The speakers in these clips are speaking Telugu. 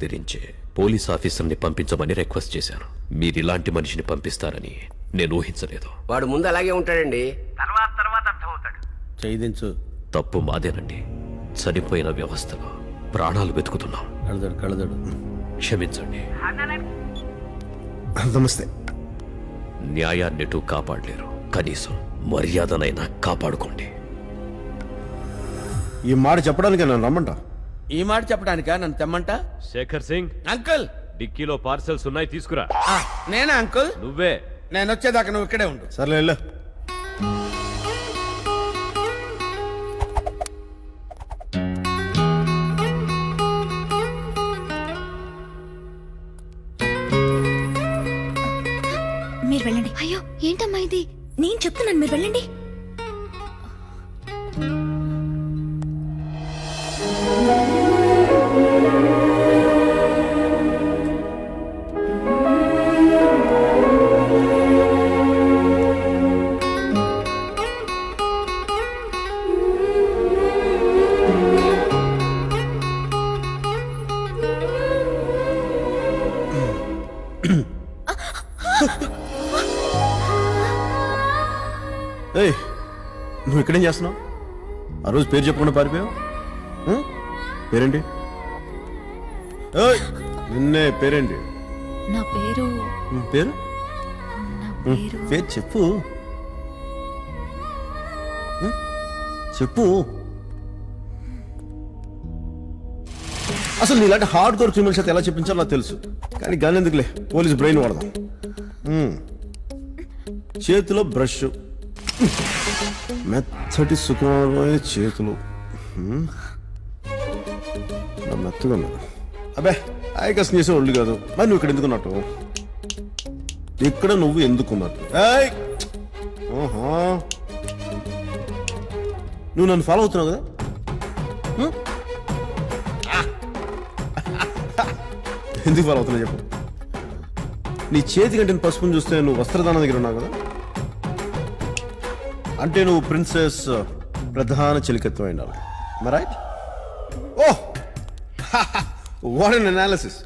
తెరించే పోలీస్ ఆఫీసర్ని పంపించమని రిక్వెస్ట్ చేశాను. మీరిలాంటి మనిషిని పంపిస్తారని నేను ఊహించలేదు. వాడు ముందు అలాగే ఉంటాడండి, తర్వాత అర్థమవుతాడు. చేయించు. తప్పు మాదేనండి. చనిపోయిన వ్యవస్థలో ప్రాణాలు వెతుకుతున్నాం. కళదడు క్షమించండి. నమస్తే. న్యాయాన్నిటూ కాపాడలేరు, కనీసం మర్యాదనైనా కాపాడుకోండి. ఈ మాట చెప్పడానికి నన్ను రమ్మంటా? ఈ మాట చెప్పడానికా నన్ను తెమ్మంట? శేఖర్ సింగ్, అంకుల్ డిక్కీలో పార్సెల్స్ ఉన్నాయి, తీసుకురా. నేనా అంకుల్? నువ్వే. నేను వచ్చేదాకా నువ్వు ఇక్కడే ఉండు. సర్లే వెళ్ళు. మీరు వెళ్ళండి. అయ్యో ఏంటమ్మా ఇది? నేను చెప్తున్నాను, మీరు వెళ్ళండి. ఏయ్, నువ్వు ఇక్కడేం చేస్తున్నావు? ఆ రోజు పేరు చెప్పకుండా పారిపోయావు. పేరేంటి? ఏయ్, నిన్నే. పేరేంటి? నా పేరు పేరు నా పేరు చెప్పు. చెప్పు. అసలు నీలాంటి హార్డ్ కోర్ క్రిమినల్స్ అయితే ఎలా చెప్పించాలో నాకు తెలుసు, కానీ గాని ఎందుకులే, పోలీస్ బ్రెయిన్ వాడదాం. చేతిలో బ్రష్, మెత్తటి సుఖమైన చేతులు, మెత్తగా ఉన్నారు. అబ్బే ఆయకసం చేసే ఒళ్ళు కాదు. మరి నువ్వు ఇక్కడ ఎందుకున్నట్టు? ఇక్కడ నువ్వు ఎందుకున్నట్టు? నువ్వు నన్ను ఫాలో అవుతున్నావు కదా? ఎందుకు ఫాలో అవుతున్నావు చెప్పు. నీ చేతి కంటే పసుపుని చూస్తే నువ్వు వస్త్రదానం దగ్గర ఉన్నావు కదా, అంటే నువ్వు ప్రిన్సెస్ ప్రధాన చెలికత్వం అయినావు. Right? Oh, what an analysis.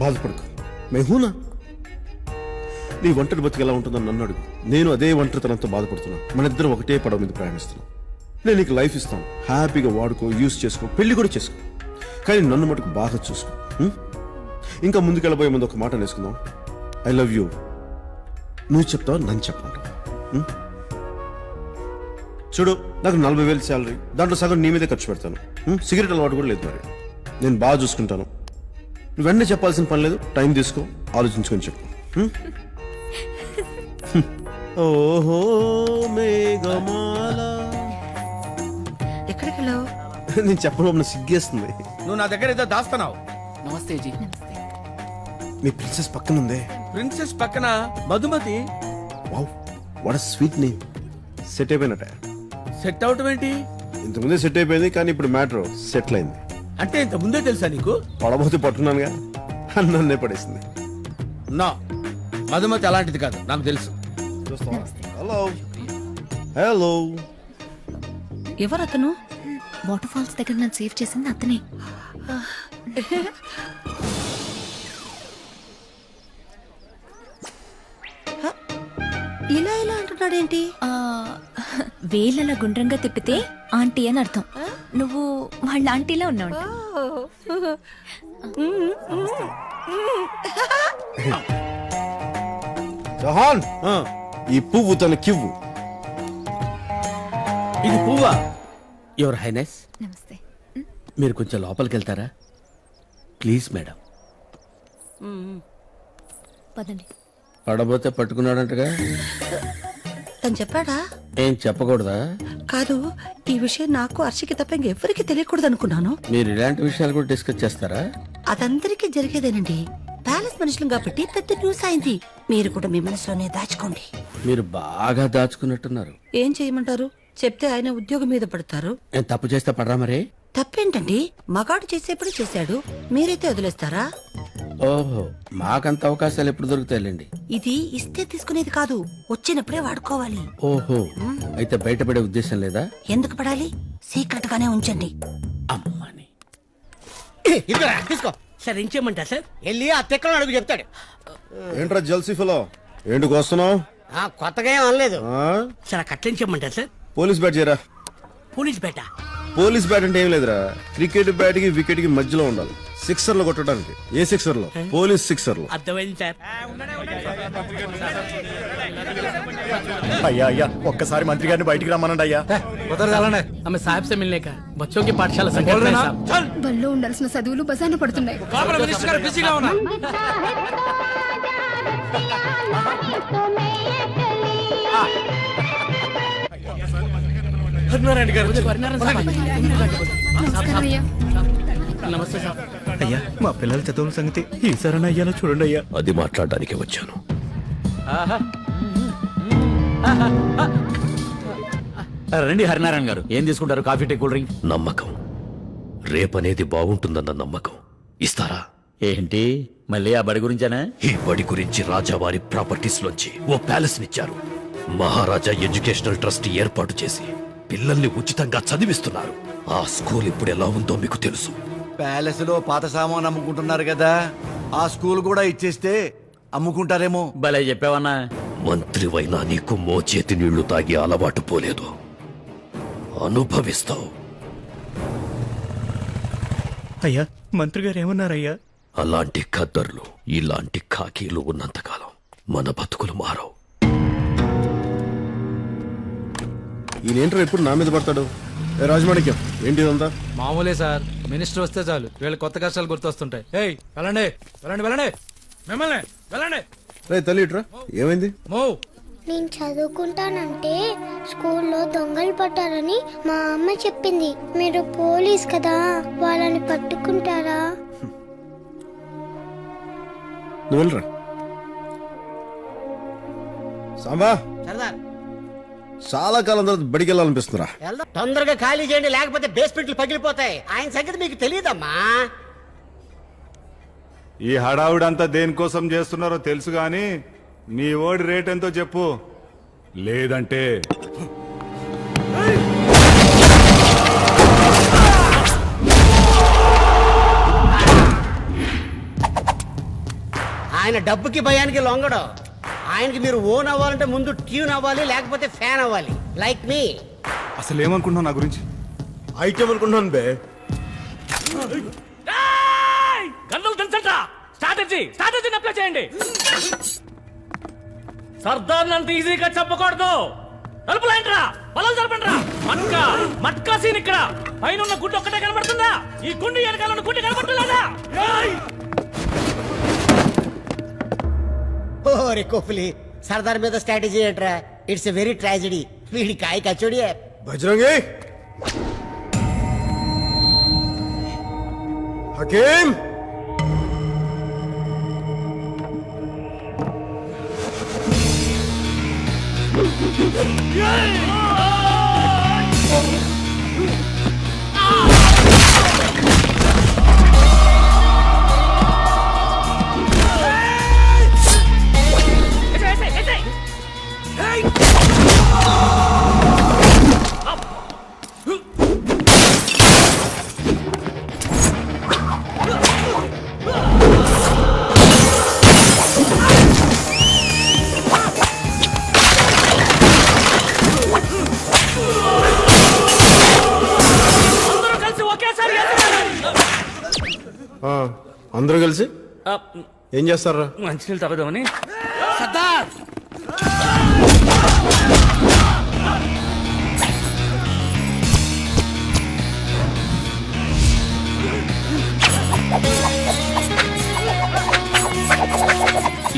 బాధపడకు, మేహూనా. నీ ఒంటరి బతికి ఎలా ఉంటుందని నన్ను అడుగు. నేను అదే ఒంటరితనంతో బాధపడుతున్నా. మన ఇద్దరం ఒకటే పడవ మీద ప్రయాణిస్తున్నాం. నేను నీకు లైఫ్ ఇస్తాను, హ్యాపీగా వాడుకో, యూజ్ చేసుకో, పెళ్లి కూడా చేసుకో, కానీ నన్ను మటుకు బాగా చూసుకో. ఇంకా ముందుకెళ్ళబోయే ముందు ఒక మాట నేర్చుకుందాం. I love you. నువ్వు చెప్తావు, నన్ను చెప్పమంటావు. చూడు, నాకు 40,000 శాలరీ, దాంట్లో సగం నీ మీదే ఖర్చు పెడతాను. సిగరెట్ అలవాటు కూడా లేదు. మరి నేను బాగా చూసుకుంటాను. నువ్వు వెంటనే చెప్పాల్సిన పని లేదు. టైం తీసుకో, ఆలోచించుకొని చెప్పు. ఓహో మేఘమాల. ఎక్కడికి వెళ్ళావు? నేను చెప్పడం సిగ్గేస్తుంది. నువ్వు నా దగ్గర ఏదో దాస్తున్నావు. నమస్తే జీ. మీ ప్రిన్సెస్ పక్కన ఉందే. ప్రిన్సెస్ పక్కన Madhumati. Wow, what sweet name. Set అయిపోయినట్ట. సెట్ అవటం ఏంటి? ఇంతకుముందే సెట్ అయిపోయింది, కానీ ఇప్పుడు మ్యాటర్ సెటిల్ అయింది. అంటే ఇంత ముందే తెలుసా నీకు? పడబోతే పట్టున్నానుగా, నన్నే పడేసింది. నా మధుమతి అలాంటిది కాదు, నాకు తెలుసు. Hello hello. ఎవరతను? వాటర్ ఫాల్స్ దగ్గర నన్ను సేవ్ చేసింది అతనే. ఇలా ఇలా అంటున్నాడేంటి? వేలలా గుండ్రంగా తిప్పితే ఆంటీ అని అర్థం. నువ్వు వాళ్ళ ఆంటీలా ఉన్నావు. జహాన్, ఈ పువ్వు తనకివ్వు. ఇది పువ్వా? యువర్ హైనెస్, నమస్తే. మీరు కొంచెం లోపలికి వెళ్తారా ప్లీజ్ మేడం? పదండి. పడబోతే పట్టుకున్నాడంటగా. తను చెప్పాడా? ఏం చెప్పకూడదా? కాదు, ఈ విషయం నాకు హర్షికి తప్ప ఇంకెవ్వరికి తెలియకూడదు అనుకున్నాను. మీరు ఇలాంటి విషయాలు కూడా డిస్కస్ చేస్తారా? అదందరికీ జరిగేదేనండి. ప్యాలెస్ మనుషులు కాబట్టి పెద్ద న్యూస్ అయింది. మీరు కూడా మీ మనసులోనే దాచుకోండి. మీరు బాగా దాచుకున్నట్టున్నారు. ఏం చేయమంటారు? చెప్తే ఆయన ఉద్యోగం మీద పడతారు. నేను తప్పు చేస్తే పడరా? మరే తప్పేంటండి? మగాడు చేసేప్పుడు చేశాడు, మీరైతే వదిలేస్తారా? ఓహో మాకంత అవకాశాలు ఎప్పుడు దొరుకుతాయిలేండి. ఇది ఇస్తే తీసుకునేది కాదు, వచ్చినప్పుడే వాడుకోవాలి. ఓహో అయితే బయటపడే ఉద్దేశం లేదా? ఎందుకు పడాలి? సీక్రెట్ గానే ఉంచండి. అమ్మని ఇదిగో తీసుకో సార్. ఏం చేయమంటారు సార్? వెళ్ళి ఆ తెక్కలో అడుగు చెప్తాడు. ఏంట్రా జల్సీ ఫలో, ఏంటికి వస్తున్నావు? కొత్తగా ఏం అనలేదు సార్. కట్లేం చేయమంటారు సార్? పోలీస్ బ్యాట్ చేయరా. పోలీస్ బేట పోలీస్ బ్యాట్ అంటే ఏం లేదురా, క్రికెట్ బ్యాట్ కి వికెట్ కి మధ్యలో ఉండాలి. సిక్సర్ లో కొట్టడానికి. ఏ సిక్సర్ లో? పోలీస్ సిక్సర్ లో. అర్థమైంది సార్. అయ్యా అయ్యా ఒక్కసారి మంత్రి గారిని బయటికి రమ్మనండి అయ్యా. हमें साहब से मिलने का बच्चों की पाठशाला संकट में साहब బల్లో ఉండాల్సిన చదువులు బజాన పడుతున్నాయి. नमस्ते साहब. అయ్యా మా పిల్లల చదువుల సంగతి ఈసారి అయ్యాలో చూడండి అయ్యా. అది మాట్లాడడానికి వచ్చాను. రండి హరినారాయణ గారు, ఏం తీసుకుంటారు? Coffee, tea, cool drink? నమ్మకం, రేపనేది బాగుంటుందన్న నమ్మకం. ఇస్తారా? ఏంటి మళ్ళీ ఆ బడి గురించేనా? ఈ బడి గురించి రాజావారి ప్రాపర్టీస్ లోంచి ఓ ప్యాలెస్ నిచ్చారు. మహారాజా ఎడ్యుకేషనల్ ట్రస్ట్ ఏర్పాటు చేసి పిల్లల్ని ఉచితంగా చదివిస్తున్నారు. ఆ స్కూల్ ఇప్పుడు ఎలా ఉందో మీకు తెలుసు. ప్యాలెస్ లో పాత సామాన్ అమ్ముకుంటున్నారు కదా, ఆ స్కూల్ కూడా ఇచ్చేస్తే అమ్ముకుంటారేమో. భలే చెప్పావన్నా. మంత్రివైనా నీకు మోచేతి నీళ్లు తాగి అలవాటు పోలేదు. అనుభవిస్తావు. అయ్యా మంత్రి గారు ఏమన్నారయ్యా? అలాంటి ఖద్దర్లు, ఇలాంటి ఖాకీలు ఉన్నంతకాలం మన బతుకులు మారవు. ఈయనేంట్రా ఎప్పుడు నా మీద పడతాడు? ఏ రాజమాణిక్యం, ఏంటి ఇదంతా? మామూలే సార్, మినిస్టర్ వస్తే చాలు వీళ్ళ కొత్త కష్టాలు గుర్తొస్తుంటాయి. ఏయ్ వెళ్ళండి వెళ్ళండి వెళ్ళండి, మిమ్మల్ని వెళ్ళండి. రే తల్లి ఇట్రా, ఏమైంది? నేను చదువుకుంటానంటే స్కూల్లో దొంగలు పట్టారని మా అమ్మ చెప్పింది. మీరు పోలీస్ కదా, వాళ్ళని పట్టుకుంటారా? నువ్వు వెళ్ళరా. సాంబా, సరదార్ చాలా కాలం తర్వాత బడికి వెళ్ళాలనిపిస్తుందిరా. తొందరగా ఖాళీ చేయండి, లేకపోతే బేస్మెంట్లు పగిలిపోతాయి. ఆయన సంగతి మీకు తెలియదమ్మా. ఈ హడావుడంతా దేనికోసం చేస్తున్నారో తెలుసు గాని నీ ఓడి రేట్ ఎంతో చెప్పు, లేదంటే ఆయన డబ్బుకి భయానికి లొంగడు. ఆయనకి మీరు ఓన్ అవ్వాలంటే ముందు ట్యూన్ అవ్వాలి, లేకపోతే ఫ్యాన్ అవ్వాలి. లైక్ మీ. అసలు ఏమనుకుంటున్నావు నా గురించి? ఐటమ్ అనుకుంటున్నాను బే. స్ట్రాటజీ అప్లై చేయండి. సర్దార్ అంత ఈజీగా చెప్పకూడదు. తలుపులేంట్రా, పొలం జరపండిరా. మట్కా మట్కా సీన్ ఇక్కడ. పైన ఉన్న గుడ్డు ఒక్కటే కనబడుతుందా? ఈ గుండు వెనకాల ఉన్న గుడ్డు కనబడుతుందా? ఓరే కోహ్లీ, సర్దార్ మీద స్ట్రాటజీ ఏంట్రా? It's a very tragedy. వీడి కాయ కచోడి. బజరంగి, హకీం, అందరూ కలిసి ఏం చేస్తారా? మంచినీళ్ళు తాగుదామని. సర్దార్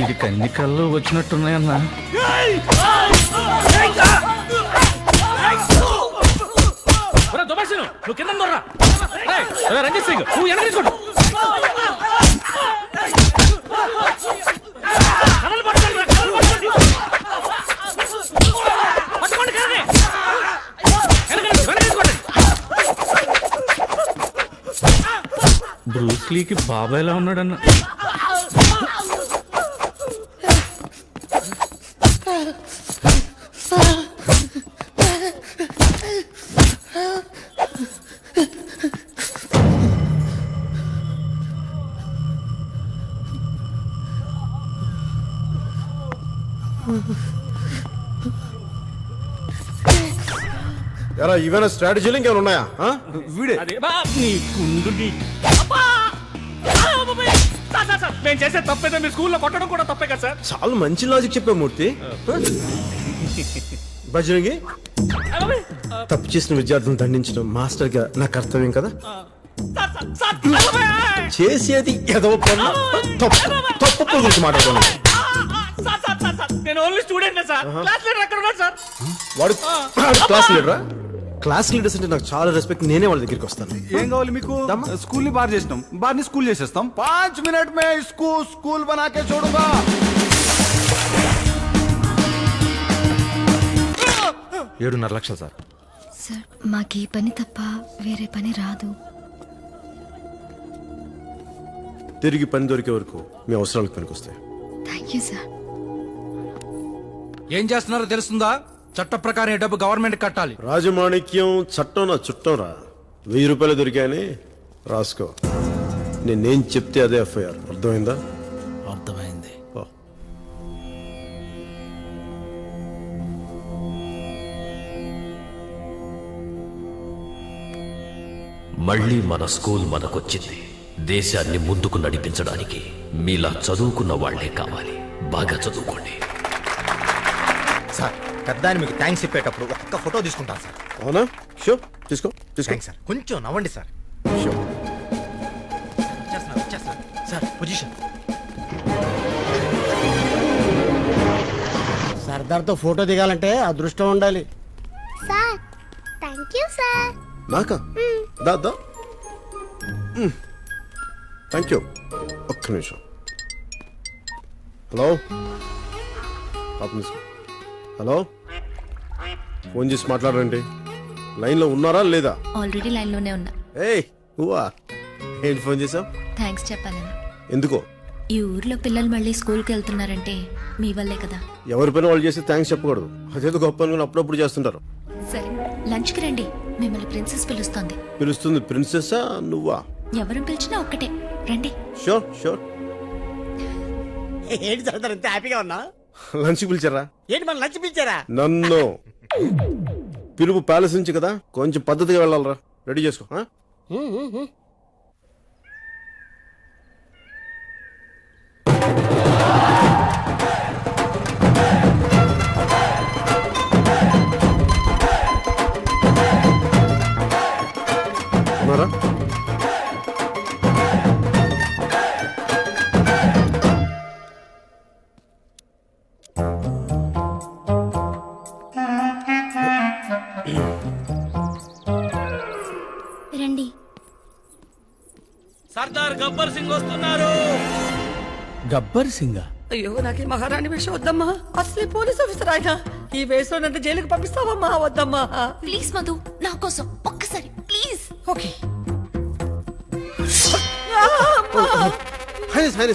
ఇది కన్ని కళ్ళు వచ్చినట్టున్నాయన్నా. నువ్వు కింద రంజిత్ సింగ్, నువ్వు వెనక తీసుకోండి. బ్రూస్లీకి బాబాయ్లా ఉన్నాడన్న. ఎరా ఇవైనా స్ట్రాటజీలు ఇంకేమైనా ఉన్నాయా ఆ? వీడే అదే బా, నీ గుండు నీ అబ్బా! ఆ, బాబాయ్! సార్, నేను చేసే తప్పేదో మీ స్కూల్లో కొట్టడం కూడా తప్పే కదా సార్. చాలా మంచి లాజిక్ చెప్పా మూర్తి. బజరంగి, ఆ, బాబాయ్! తప్పు చేసిన విద్యార్థులను దండించడం మాస్టర్ గా నా కర్తవ్యం కదా. సార్, ఆ, బాబాయ్! చేసేది ఏదో పని. తప్పు గురించి మాట్లాడుతున్నాను. సార్, నేను only student sir. Class leader అక్కడ ఉన్నాడు సార్. వాడు క్లాస్ లీడరా? క్లాస్ లీడర్స్ అంటే నాకు చాలా రెస్పెక్ట్. నేనే వాళ్ళ దగ్గరికి వస్తాను. ఏం కావాలి మీకు? స్కూల్ ని బార్ చేసినాం, బార్ ని స్కూల్ చేసేస్తాం. 5 మినిట్ మే స్కూల్ బనాకే చూడుగా. 7.5 లక్షలు సార్. సార్ మాకు ఈ పని తప్ప వేరే పని రాదు. తిరిగి పని దొరికే వరకు మీ అవసరాలకు పనికొస్తాయి. Thank you sir. ఏం చేస్తున్నారో తెలుస్తుందా? చట్ట ప్రకారం ఈ డబ్బు గవర్నమెంట్ కట్టాలి. రాజమాణిక్యం చట్టం నా చుట్టం రా. 1000 రూపాయలు దొరికాయని రాసుకో. నేనేం చెప్తే అదే ఎఫ్ఐఆర్. అర్థమైందా? అర్థమైంది. ఓ. మళ్ళీ మన స్కూల్ మనకొచ్చింది. దేశాన్ని ముందుకు నడిపించడానికి మీలా చదువుకున్న వాళ్లే కావాలి. బాగా చదువుకోండి. సార్ పెద్దాన్ని మీకు థ్యాంక్స్ చెప్పేటప్పుడు ఒక్క ఫోటో తీసుకుంటాను సార్. అవునా? షో తీసుకో తీసుకో. Thanks sir. కొంచెం నవ్వండి సార్. షో. వచ్చేస్తున్నారు. Sir position. సర్దార్తో ఫోటో దిగాలంటే అదృష్టం ఉండాలి. Sir thank you sir. నాకా? దా దా. Thank you. ఒక్క నిమిషం. హలో హలో, ఫోన్ చేసి మాట్లాడండి. లైన్లో ఉన్నారా లేదా? ఆల్రెడీ లైన్లోనే ఉన్నా. ఏయ్ ఊవా, ఏంటి ఫోన్ చేసావు? థ్యాంక్స్ చెప్పాలని. ఎందుకో? ఈ ఊర్లో పిల్లలు మళ్ళీ స్కూల్కి వెళ్తున్నారంటే మీ వల్లే కదా. ఎవరి పైన వాళ్ళు చేస్తే థ్యాంక్స్ చెప్పకూడదు. అదేదో గొప్ప అనుకుని అప్పుడప్పుడు చేస్తుంటారు. సరే లంచ్కి రండి, మిమ్మల్ని ప్రిన్సెస్ పిలుస్తోంది. పిలుస్తుంది ప్రిన్సెస్సా నువ్వా? ఎవరు పిలిచినా ఒక్కటే, రండి. Sure sure. ఏంటి సర్దార్ ఇంత హ్యాపీగా ఉన్నా? లంచ్ పిలిచారా? ఏంటి మన లంచ్ పిలిచారా? నన్ను పిలుపు ప్యాలెస్ నుంచి కదా, కొంచెం పద్ధతిగా వెళ్ళాలరా. రెడీ చేసుకో. ఆ? ఉన్నారా? రండి. సర్దార్ గబ్బర్ సింగ్ వస్తున్నారు. గబ్బర్ సింగా? అయ్యో నాకు ఈ మహారాణి వేషం వద్దమ్మా. అసలే పోలీస్ ఆఫీసర్ ఆయన. ఈ వేషంలో నన్ను జైలుకి పంపిస్తావమ్మా? వద్దమ్మా. ప్లీజ్ మధు, నా కోసం ఒక్కసారి ప్లీజ్. ఓకే. Sorry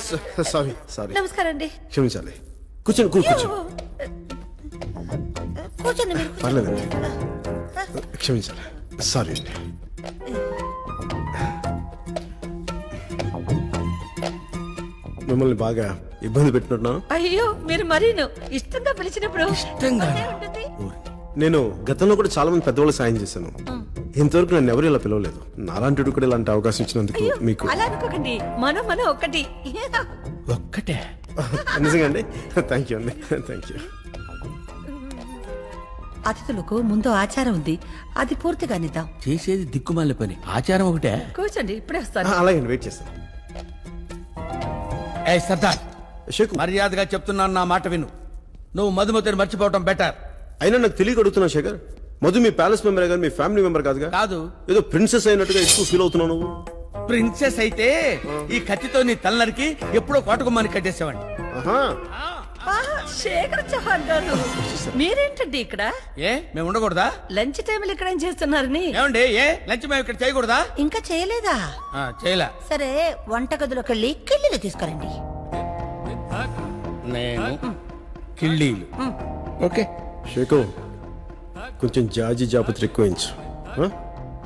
sorry. నమస్కారం అండి. క్షమించాలి. కూర్చోండి కూర్చోండి. కూర్చోండి మీరు. పర్లేదండి, క్షమించాలి. సారీ అండి. మిమ్మల్ని బాగా ఇబ్బంది పెట్టినట్టున్నాను. అయ్యో మీరు మరీను ఇష్టంగా పిలిచినప్పుడు ఇష్టంగా? ఉంటుంది. నేను గతంలో కూడా చాలా మంది పెద్దవాళ్ళు సాయం చేశాను. ఇంతవరకు నన్ను ఎవరు ఇలా పిలవలేదు. నాలాంటి కూడా ఇలాంటి అవకాశం ఇచ్చినందుకు మీకు అలా అనుకోకండి, మనం ఒక్కటి. ఒక్కటే? నిజంగా అండి. థ్యాంక్ యూ అండి. Thank you. అతిథులకు ముందు ఆచారం ఉంది, అది పూర్తిగా నిద్దాం. చేసేది దిక్కుమాల పని, ఆచారం ఒకటే. కూర్చోండి, ఇప్పుడే వస్తాను. అలాగే వెయిట్ చేస్తాను. ఏ సర్దార్, షేక్, మర్యాదగా చెప్తున్నాను, నా మాట విను. నువ్వు మధుమతిని మర్చిపోవటం బెటర్. అయినా నాకు తెలియక అడుగుతున్నా శేఖర్. మధు మీ ప్యాలెస్ మెంబర్ కానీ మీ ఫ్యామిలీ మెంబర్ కాదుగా? కాదు. ఏదో ప్రిన్సెస్ అయినట్టుగా ఎక్కువ ఫీల్ అవుతున్నావు నువ్వు. ప్రిన్సెస్ అయితే ఈ కత్తితో నీ తలనరికి ఎప్పుడో కోటకుమ్మని కట్టేసేవాడిని. ఆహా. శేఖర్ చౌహాన్ గారు, మీరేంటండి ఇక్కడ? ఏ మేము ఉండకూడదా? లంచ్ టైంలో ఇక్కడ ఏం చేస్తున్నారని? ఏమండి, ఏ లంచ్ మేము ఇక్కడ చేయకూడదా? ఇంకా చేయలేదా? చేయలే. సరే వంటగదిలోకి వెళ్ళి కిళ్ళీలు తీసుకురండి. నేను కిళ్ళీలు. ఓకే షేకు, కొంచెం జాజి జాపత్రి ఎక్కువ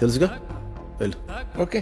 తెలుసుగా. వెళ్ళు. ఓకే.